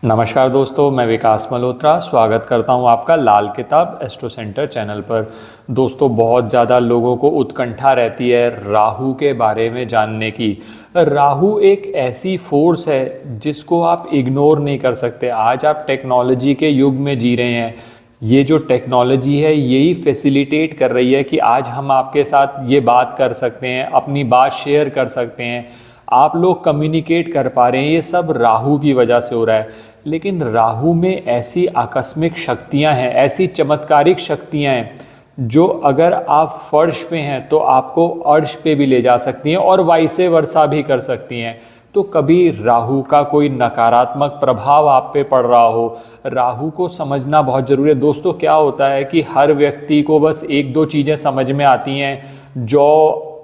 नमस्कार दोस्तों, मैं विकास मल्होत्रा स्वागत करता हूं आपका लाल किताब एस्ट्रो सेंटर चैनल पर। दोस्तों, बहुत ज़्यादा लोगों को उत्कंठा रहती है राहु के बारे में जानने की। राहु एक ऐसी फोर्स है जिसको आप इग्नोर नहीं कर सकते। आज आप टेक्नोलॉजी के युग में जी रहे हैं। ये जो टेक्नोलॉजी है यही फैसिलिटेट कर रही है कि आज हम आपके साथ ये बात कर सकते हैं, अपनी बात शेयर कर सकते हैं, आप लोग कम्युनिकेट कर पा रहे हैं। ये सब राहु की वजह से हो रहा है। लेकिन राहु में ऐसी आकस्मिक शक्तियां हैं, ऐसी चमत्कारिक शक्तियां हैं जो अगर आप फर्श पे हैं तो आपको अर्श पे भी ले जा सकती हैं और वाइसे वर्सा भी कर सकती हैं। तो कभी राहु का कोई नकारात्मक प्रभाव आप पे पड़ रहा हो, राहु को समझना बहुत ज़रूरी है। दोस्तों, क्या होता है कि हर व्यक्ति को बस एक दो चीज़ें समझ में आती हैं। जो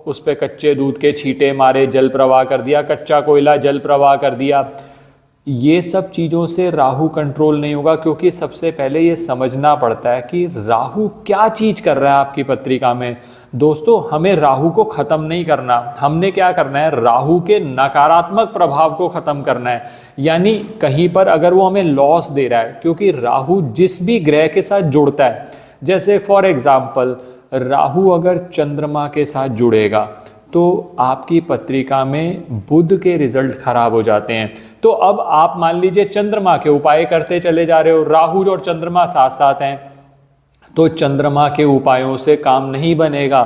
उस पर कच्चे दूध के छींटे मारे, जल प्रवाह कर दिया, कच्चा कोयला जल प्रवाह कर दिया, ये सब चीज़ों से राहु कंट्रोल नहीं होगा। क्योंकि सबसे पहले ये समझना पड़ता है कि राहु क्या चीज़ कर रहा है आपकी पत्रिका में। दोस्तों, हमें राहु को ख़त्म नहीं करना, हमने क्या करना है, राहु के नकारात्मक प्रभाव को ख़त्म करना है। यानी कहीं पर अगर वो हमें लॉस दे रहा है, क्योंकि राहु जिस भी ग्रह के साथ जुड़ता है, जैसे फॉर एग्जाम्पल राहु अगर चंद्रमा के साथ जुड़ेगा तो आपकी पत्रिका में बुध के रिजल्ट खराब हो जाते हैं। तो अब आप मान लीजिए चंद्रमा के उपाय करते चले जा रहे हो, राहु और चंद्रमा साथ साथ हैं, तो चंद्रमा के उपायों से काम नहीं बनेगा।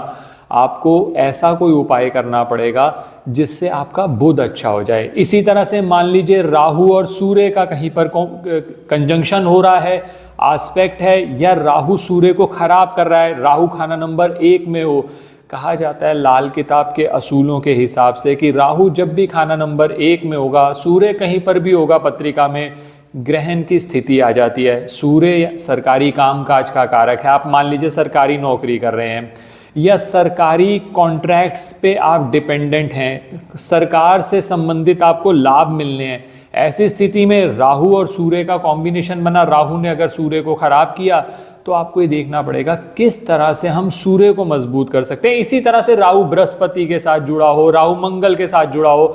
आपको ऐसा कोई उपाय करना पड़ेगा जिससे आपका बुध अच्छा हो जाए। इसी तरह से मान लीजिए राहु और सूर्य का कहीं पर कंजंक्शन हो रहा है, आस्पेक्ट है, या राहु सूर्य को खराब कर रहा है, राहु खाना नंबर 1 में हो। कहा जाता है लाल किताब के असूलों के हिसाब से कि राहु जब भी खाना नंबर 1 में होगा, सूर्य कहीं पर भी होगा पत्रिका में, ग्रहण की स्थिति आ जाती है। सूर्य सरकारी कामकाज का कारक है। आप मान लीजिए सरकारी नौकरी कर रहे हैं या सरकारी कॉन्ट्रैक्ट्स पे आप डिपेंडेंट हैं, सरकार से संबंधित आपको लाभ मिलने हैं। ऐसी स्थिति में राहु और सूर्य का कॉम्बिनेशन बना, राहु ने अगर सूर्य को खराब किया तो आपको ये देखना पड़ेगा किस तरह से हम सूर्य को मजबूत कर सकते हैं। इसी तरह से राहु बृहस्पति के साथ जुड़ा हो, राहु मंगल के साथ जुड़ा हो,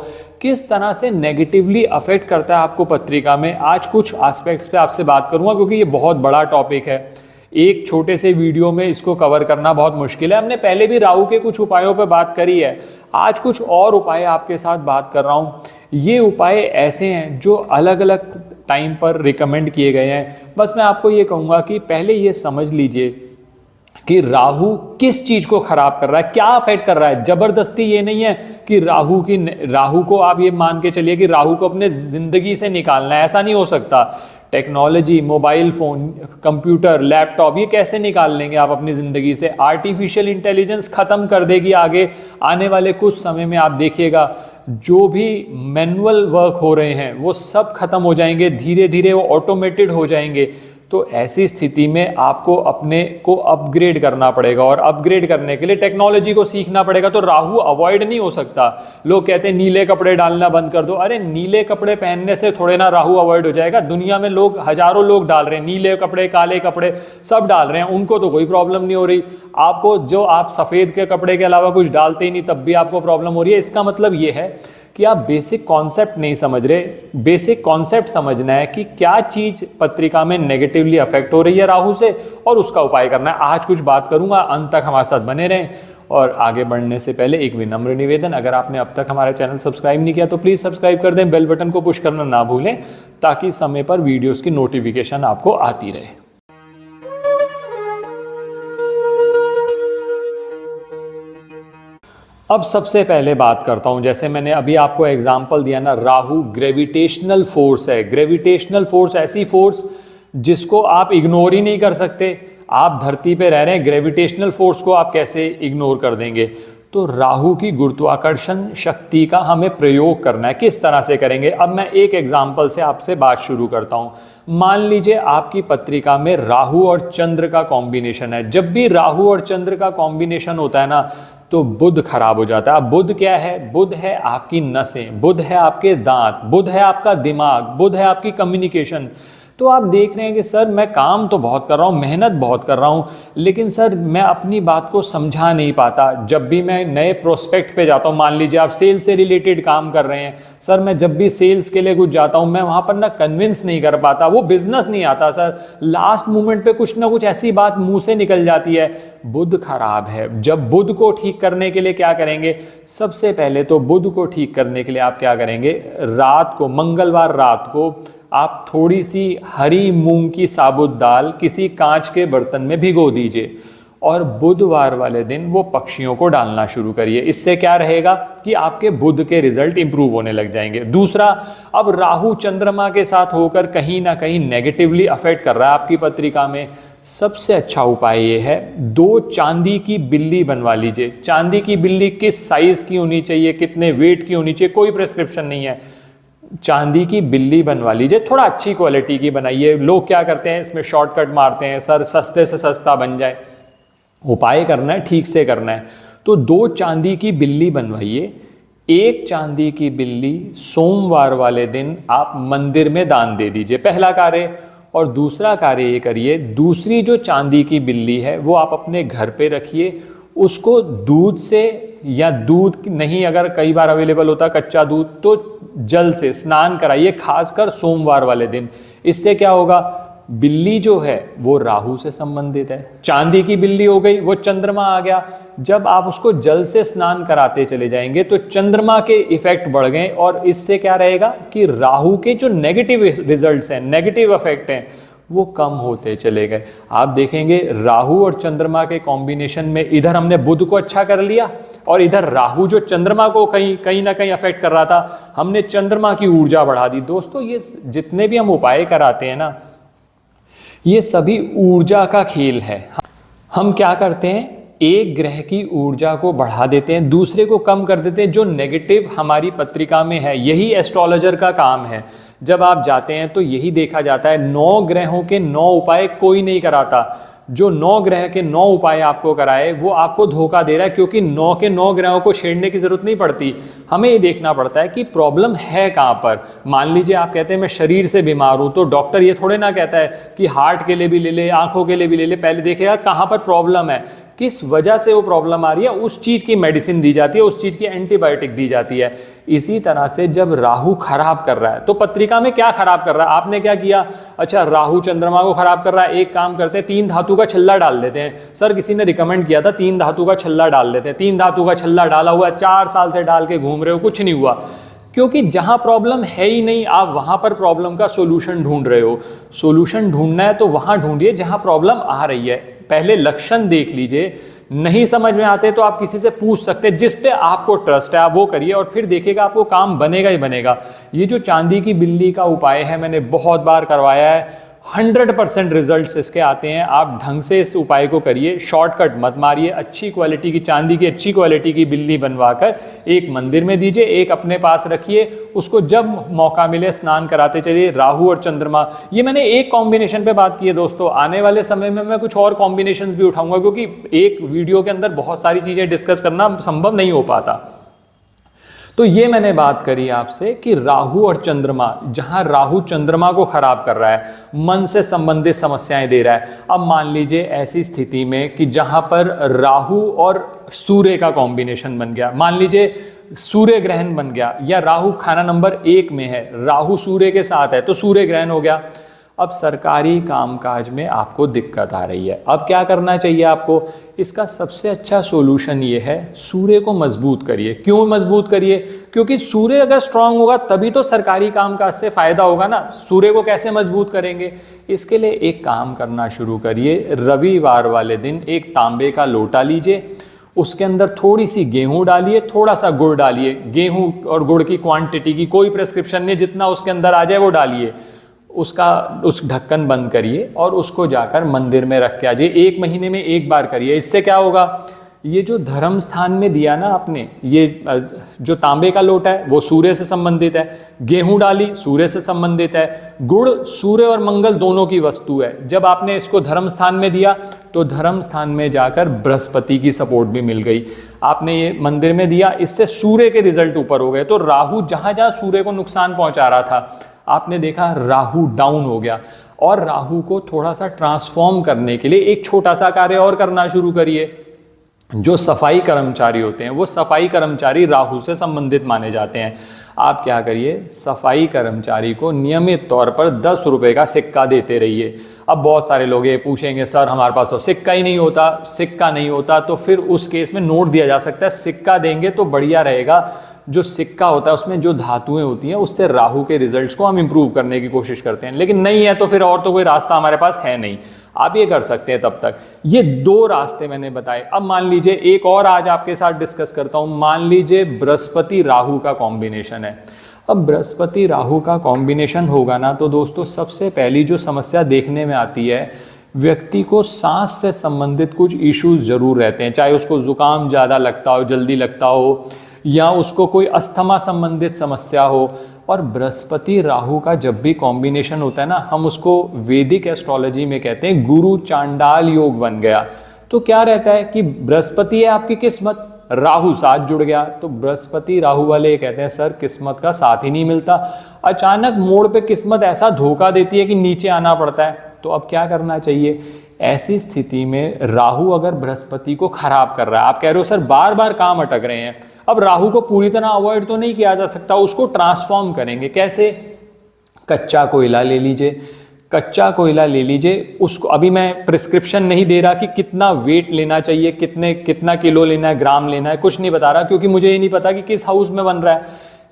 किस तरह से नेगेटिवली अफेक्ट करता है आपको पत्रिका में। आज कुछ एस्पेक्ट्स पे आपसे बात करूंगा क्योंकि ये बहुत बड़ा टॉपिक है। एक छोटे से वीडियो में इसको कवर करना बहुत मुश्किल है। हमने पहले भी राहु के कुछ उपायों पर बात करी है, आज कुछ और उपाय आपके साथ बात कर रहा हूँ। ये उपाय ऐसे हैं जो अलग अलग टाइम पर रिकमेंड किए गए हैं। बस मैं आपको ये कहूँगा कि पहले ये समझ लीजिए कि राहु किस चीज़ को खराब कर रहा है, क्या अफेक्ट कर रहा है। जबरदस्ती ये नहीं है कि राहु को आप ये मान के चलिए कि राहु को अपने ज़िंदगी से निकालना है, ऐसा नहीं हो सकता। Technology, mobile phone, computer, laptop, ये कैसे निकाल लेंगे आप अपनी ज़िंदगी से। आर्टिफिशियल इंटेलिजेंस ख़त्म कर देगी आगे आने वाले कुछ समय में। आप देखिएगा जो भी मैनुअल वर्क हो रहे हैं वो सब खत्म हो जाएंगे, धीरे धीरे वो ऑटोमेटेड हो जाएंगे। तो ऐसी स्थिति में आपको अपने को अपग्रेड करना पड़ेगा और अपग्रेड करने के लिए टेक्नोलॉजी को सीखना पड़ेगा। तो राहु अवॉइड नहीं हो सकता। लोग कहते हैं नीले कपड़े डालना बंद कर दो। अरे नीले कपड़े पहनने से थोड़े ना राहु अवॉइड हो जाएगा। दुनिया में लोग, हजारों लोग डाल रहे हैं नीले कपड़े, काले कपड़े, सब डाल रहे हैं, उनको तो कोई प्रॉब्लम नहीं हो रही। आपको जो आप सफ़ेद के कपड़े के अलावा कुछ डालते ही नहीं तब भी आपको प्रॉब्लम हो रही है। इसका मतलब ये है कि आप बेसिक कॉन्सेप्ट नहीं समझ रहे। बेसिक कॉन्सेप्ट समझना है कि क्या चीज़ पत्रिका में नेगेटिवली अफेक्ट हो रही है राहु से और उसका उपाय करना है। आज कुछ बात करूंगा, अंत तक हमारे साथ बने रहें। और आगे बढ़ने से पहले एक विनम्र निवेदन, अगर आपने अब तक हमारा चैनल सब्सक्राइब नहीं किया तो प्लीज़ सब्सक्राइब कर दें, बेल बटन को पुश करना ना भूलें ताकि समय पर वीडियोज़ की नोटिफिकेशन आपको आती रहे। अब सबसे पहले बात करता हूं, जैसे मैंने अभी आपको एग्जांपल दिया ना, राहु ग्रेविटेशनल फोर्स है। ग्रेविटेशनल फोर्स ऐसी फोर्स जिसको आप इग्नोर ही नहीं कर सकते। आप धरती पे रह रहे हैं, ग्रेविटेशनल फोर्स को आप कैसे इग्नोर कर देंगे। तो राहु की गुरुत्वाकर्षण शक्ति का हमें प्रयोग करना है। किस तरह से करेंगे, अब मैं एक एग्जाम्पल से आपसे बात शुरू करता हूं। मान लीजिए आपकी पत्रिका में राहु और चंद्र का कॉम्बिनेशन है। जब भी राहु और चंद्र का कॉम्बिनेशन होता है ना तो बुध खराब हो जाता है। अब बुध क्या है, बुध है आपकी नसें, बुध है आपके दांत, बुध है आपका दिमाग, बुध है आपकी कम्युनिकेशन। तो आप देख रहे हैं कि सर मैं काम तो बहुत कर रहा हूँ, मेहनत बहुत कर रहा हूँ, लेकिन सर मैं अपनी बात को समझा नहीं पाता। जब भी मैं नए प्रोस्पेक्ट पे जाता हूँ, मान लीजिए आप सेल्स से रिलेटेड काम कर रहे हैं, सर मैं जब भी सेल्स के लिए कुछ जाता हूँ मैं वहाँ पर ना कन्विंस नहीं कर पाता, वो बिजनेस नहीं आता सर, लास्ट मोमेंट पे कुछ ना कुछ ऐसी बात मुंह से निकल जाती है। बुध खराब है। जब बुध को ठीक करने के लिए क्या करेंगे, सबसे पहले तो बुध को ठीक करने के लिए आप क्या करेंगे, रात को, मंगलवार रात को आप थोड़ी सी हरी मूंग की साबुत दाल किसी कांच के बर्तन में भिगो दीजिए और बुधवार वाले दिन वो पक्षियों को डालना शुरू करिए। इससे क्या रहेगा कि आपके बुध के रिजल्ट इंप्रूव होने लग जाएंगे। दूसरा, अब राहु चंद्रमा के साथ होकर कहीं ना कहीं नेगेटिवली अफेक्ट कर रहा है आपकी पत्रिका में। सबसे अच्छा उपाय ये है, 2 चांदी की बिल्ली बनवा लीजिए। चांदी की बिल्ली किस साइज की होनी चाहिए, कितने वेट की होनी चाहिए, कोई प्रेस्क्रिप्शन नहीं है। चांदी की बिल्ली बनवा लीजिए, थोड़ा अच्छी क्वालिटी की बनाइए। लोग क्या करते हैं, इसमें शॉर्टकट मारते हैं, सर सस्ते से सस्ता बन जाए। उपाय करना है, ठीक से करना है। तो 2 चांदी की बिल्ली बनवाइए। 1 चांदी की बिल्ली सोमवार वाले दिन आप मंदिर में दान दे दीजिए, पहला कार्य। और दूसरा कार्य ये करिए, दूसरी जो चांदी की बिल्ली है वो आप अपने घर पे रखिए, उसको दूध से, या दूध नहीं अगर कई बार अवेलेबल होता कच्चा दूध, तो जल से स्नान कराइए, खासकर सोमवार वाले दिन। इससे क्या होगा, बिल्ली जो है वो राहु से संबंधित है, चांदी की बिल्ली हो गई, वो चंद्रमा आ गया। जब आप उसको जल से स्नान कराते चले जाएंगे तो चंद्रमा के इफेक्ट बढ़ गए, और इससे क्या रहेगा कि राहु के जो नेगेटिव रिजल्ट्स हैं, नेगेटिव इफेक्ट हैं, वो कम होते चले गए। आप देखेंगे राहु और चंद्रमा के कॉम्बिनेशन में इधर हमने बुध को अच्छा कर लिया, और इधर राहु जो चंद्रमा को कहीं ना कहीं अफेक्ट कर रहा था, हमने चंद्रमा की ऊर्जा बढ़ा दी। दोस्तों ये जितने भी हम उपाय कराते हैं ना, ये सभी ऊर्जा का खेल है। हम क्या करते हैं, एक ग्रह की ऊर्जा को बढ़ा देते हैं, दूसरे को कम कर देते हैं, जो नेगेटिव हमारी पत्रिका में है। यही एस्ट्रोलॉजर का काम है। जब आप जाते हैं तो यही देखा जाता है, 9 ग्रहों के 9 उपाय कोई नहीं कराता। जो 9 ग्रह के 9 उपाय आपको कराए वो आपको धोखा दे रहा है, क्योंकि 9 के 9 ग्रहों को छेड़ने की जरूरत नहीं पड़ती। हमें ये देखना पड़ता है कि प्रॉब्लम है कहाँ पर। मान लीजिए आप कहते हैं मैं शरीर से बीमार हूँ, तो डॉक्टर ये थोड़े ना कहता है कि हार्ट के लिए भी ले ले, आंखों के लिए भी ले ले, पहले देखेगा कहाँ पर प्रॉब्लम है, किस वजह से वो प्रॉब्लम आ रही है, उस चीज़ की मेडिसिन दी जाती है, उस चीज़ की एंटीबायोटिक दी जाती है। इसी तरह से जब राहु खराब कर रहा है, तो पत्रिका में क्या खराब कर रहा है, आपने क्या किया, अच्छा राहु चंद्रमा को खराब कर रहा है, एक काम करते हैं 3 धातु का छल्ला डाल देते हैं। सर किसी ने रिकमेंड किया था 3 धातु का छल्ला डाल देते हैं, 3 धातु का छल्ला डाला हुआ, 4 साल से डाल के घूम रहे हो, कुछ नहीं हुआ। क्योंकि जहां प्रॉब्लम है ही नहीं, आप वहां पर प्रॉब्लम का सोल्यूशन ढूंढ रहे हो। सोल्यूशन ढूंढना है तो वहां ढूंढिए जहां प्रॉब्लम आ रही है। पहले लक्षण देख लीजिए, नहीं समझ में आते तो आप किसी से पूछ सकते हैं, जिस पे आपको ट्रस्ट है आप वो करिए, और फिर देखिएगा आपको काम बनेगा ही बनेगा। ये जो चांदी की बिल्ली का उपाय है, मैंने बहुत बार करवाया है, 100% रिजल्ट्स इसके आते हैं। आप ढंग से इस उपाय को करिए, शॉर्टकट मत मारिए। अच्छी क्वालिटी की चांदी की, अच्छी क्वालिटी की बिल्ली बनवाकर एक मंदिर में दीजिए, एक अपने पास रखिए, उसको जब मौका मिले स्नान कराते चलिए। राहु और चंद्रमा, ये मैंने एक कॉम्बिनेशन पे बात की है दोस्तों। आने वाले समय में मैं कुछ और कॉम्बिनेशंस भी उठाऊंगा, क्योंकि एक वीडियो के अंदर बहुत सारी चीजें डिस्कस करना संभव नहीं हो पाता। तो ये मैंने बात करी आपसे कि राहु और चंद्रमा, जहां राहु चंद्रमा को खराब कर रहा है, मन से संबंधित समस्याएं दे रहा है। अब मान लीजिए ऐसी स्थिति में कि जहां पर राहु और सूर्य का कॉम्बिनेशन बन गया, मान लीजिए सूर्य ग्रहण बन गया, या राहु खाना नंबर 1 में है, राहु सूर्य के साथ है, तो सूर्य ग्रहण हो गया। अब सरकारी कामकाज में आपको दिक्कत आ रही है, अब क्या करना चाहिए आपको? इसका सबसे अच्छा सॉल्यूशन ये है, सूर्य को मजबूत करिए। क्यों मजबूत करिए? क्योंकि सूर्य अगर स्ट्रांग होगा तभी तो सरकारी कामकाज से फायदा होगा ना। सूर्य को कैसे मजबूत करेंगे? इसके लिए एक काम करना शुरू करिए, रविवार वाले दिन एक तांबे का लोटा लीजिए, उसके अंदर थोड़ी सी गेहूं डालिए, थोड़ा सा गुड़ डालिए। गेहूं और गुड़ की क्वांटिटी की कोई प्रेस्क्रिप्शन नहीं, जितना उसके अंदर आ जाए वो डालिए। उस ढक्कन बंद करिए और उसको जाकर मंदिर में रख के आ जाइए। 1 महीने में 1 बार करिए। इससे क्या होगा, ये जो धर्म स्थान में दिया ना आपने, ये जो तांबे का लोटा है वो सूर्य से संबंधित है, गेहूं डाली सूर्य से संबंधित है, गुड़ सूर्य और मंगल दोनों की वस्तु है। जब आपने इसको धर्म स्थान में दिया तो धर्म स्थान में जाकर बृहस्पति की सपोर्ट भी मिल गई। आपने ये मंदिर में दिया, इससे सूर्य के रिजल्ट ऊपर हो गए। तो राहु जहां जहां सूर्य को नुकसान पहुंचा रहा था, आपने देखा राहु डाउन हो गया। और राहु को थोड़ा सा ट्रांसफॉर्म करने के लिए एक छोटा सा कार्य और करना शुरू करिए। जो सफाई कर्मचारी होते हैं वो सफाई कर्मचारी राहु से संबंधित माने जाते हैं। आप क्या करिए, सफाई कर्मचारी को नियमित तौर पर 10 रुपये का सिक्का देते रहिए। अब बहुत सारे लोग ये पूछेंगे सर हमारे पास तो सिक्का ही नहीं होता, सिक्का नहीं होता तो फिर उस केस में नोट दिया जा सकता है। सिक्का देंगे तो बढ़िया रहेगा। जो सिक्का होता है उसमें जो धातुएं होती हैं उससे राहु के रिजल्ट्स को हम इंप्रूव करने की कोशिश करते हैं, लेकिन नहीं है तो फिर और तो कोई रास्ता हमारे पास है नहीं। आप ये कर सकते हैं तब तक। ये 2 रास्ते मैंने बताए। अब मान लीजिए एक और आज आपके साथ डिस्कस करता हूं। मान लीजिए बृहस्पति राहु का कॉम्बिनेशन है। अब बृहस्पति राहु का कॉम्बिनेशन होगा ना तो दोस्तों सबसे पहली जो समस्या देखने में आती है, व्यक्ति को सांस से संबंधित कुछ इश्यूज जरूर रहते हैं, चाहे उसको जुकाम ज़्यादा लगता हो, जल्दी लगता हो, या उसको कोई अस्थमा संबंधित समस्या हो। और बृहस्पति राहु का जब भी कॉम्बिनेशन होता है ना, हम उसको वैदिक एस्ट्रोलॉजी में कहते हैं गुरु चांडाल योग बन गया। तो क्या रहता है कि बृहस्पति है आपकी किस्मत, राहु साथ जुड़ गया, तो बृहस्पति राहु वाले कहते हैं सर किस्मत का साथ ही नहीं मिलता, अचानक मोड़ पे किस्मत ऐसा धोखा देती है कि नीचे आना पड़ता है। तो अब क्या करना चाहिए ऐसी स्थिति में? राहु अगर बृहस्पति को खराब कर रहा है, आप कह रहे हो सर बार बार काम अटक रहे हैं, अब राहु को पूरी तरह अवॉइड तो नहीं किया जा सकता, उसको ट्रांसफॉर्म करेंगे कैसे? कच्चा कोयला ले लीजिए, कच्चा कोयला ले लीजिए, उसको अभी मैं प्रिस्क्रिप्शन नहीं दे रहा कि कितना वेट लेना चाहिए, कितना किलो लेना है, ग्राम लेना है, कुछ नहीं बता रहा क्योंकि मुझे ये नहीं पता कि किस हाउस में बन रहा है।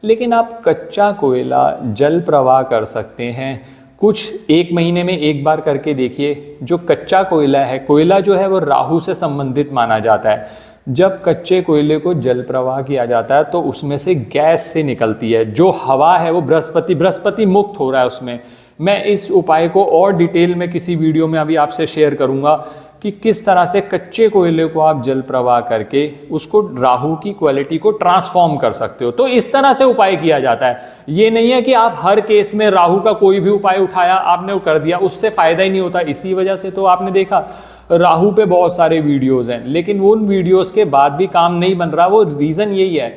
लेकिन आप कच्चा कोयला जल प्रवाह कर सकते हैं, कुछ 1 महीने में एक बार करके देखिए। जो कच्चा कोयला है, कोयला जो है वो राहु से संबंधित माना जाता है। जब कच्चे कोयले को जल प्रवाह किया जाता है तो उसमें से गैस से निकलती है, जो हवा है वो बृहस्पति मुक्त हो रहा है उसमें। मैं इस उपाय को और डिटेल में किसी वीडियो में अभी आपसे शेयर करूंगा कि किस तरह से कच्चे कोयले को आप जल प्रवाह करके उसको राहु की क्वालिटी को ट्रांसफॉर्म कर सकते हो। तो इस तरह से उपाय किया जाता है। ये नहीं है कि आप हर केस में राहु का कोई भी उपाय उठाया आपने कर दिया, उससे फायदा ही नहीं होता। इसी वजह से तो आपने देखा राहु पे बहुत सारे वीडियोस हैं, लेकिन वो उन वीडियोस के बाद भी काम नहीं बन रहा। वो रीज़न यही है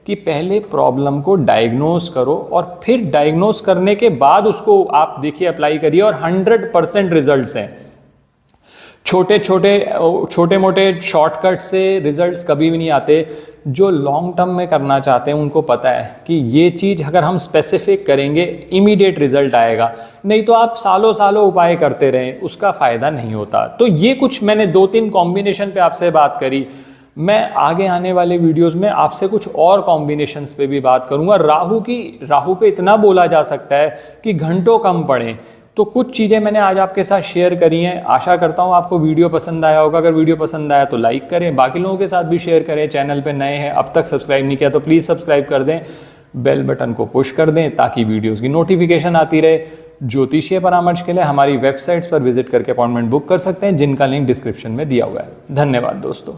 कि पहले प्रॉब्लम को डायग्नोज करो और फिर डायग्नोज करने के बाद उसको आप देखिए अप्लाई करिए, और 100% रिजल्ट्स हैं। छोटे मोटे शॉर्टकट से रिजल्ट्स कभी भी नहीं आते। जो लॉन्ग टर्म में करना चाहते हैं उनको पता है कि ये चीज़ अगर हम स्पेसिफिक करेंगे इमीडिएट रिजल्ट आएगा, नहीं तो आप सालों सालों उपाय करते रहें उसका फ़ायदा नहीं होता। तो ये कुछ मैंने 2-3 कॉम्बिनेशन पे आपसे बात करी। मैं आगे आने वाले वीडियोस में आपसे कुछ और कॉम्बिनेशंस पे भी बात करूंगा। राहु पे इतना बोला जा सकता है कि घंटों कम पड़े। तो कुछ चीज़ें मैंने आज आपके साथ शेयर करी हैं। आशा करता हूँ आपको वीडियो पसंद आया होगा। अगर वीडियो पसंद आया तो लाइक करें, बाकी लोगों के साथ भी शेयर करें। चैनल पे नए हैं, अब तक सब्सक्राइब नहीं किया तो प्लीज़ सब्सक्राइब कर दें, बेल बटन को पुश कर दें ताकि वीडियोज़ की नोटिफिकेशन आती रहे। ज्योतिषीय परामर्श के लिए हमारी वेबसाइट्स पर विजिट करके अपॉइंटमेंट बुक कर सकते हैं, जिनका लिंक डिस्क्रिप्शन में दिया हुआ है। धन्यवाद दोस्तों।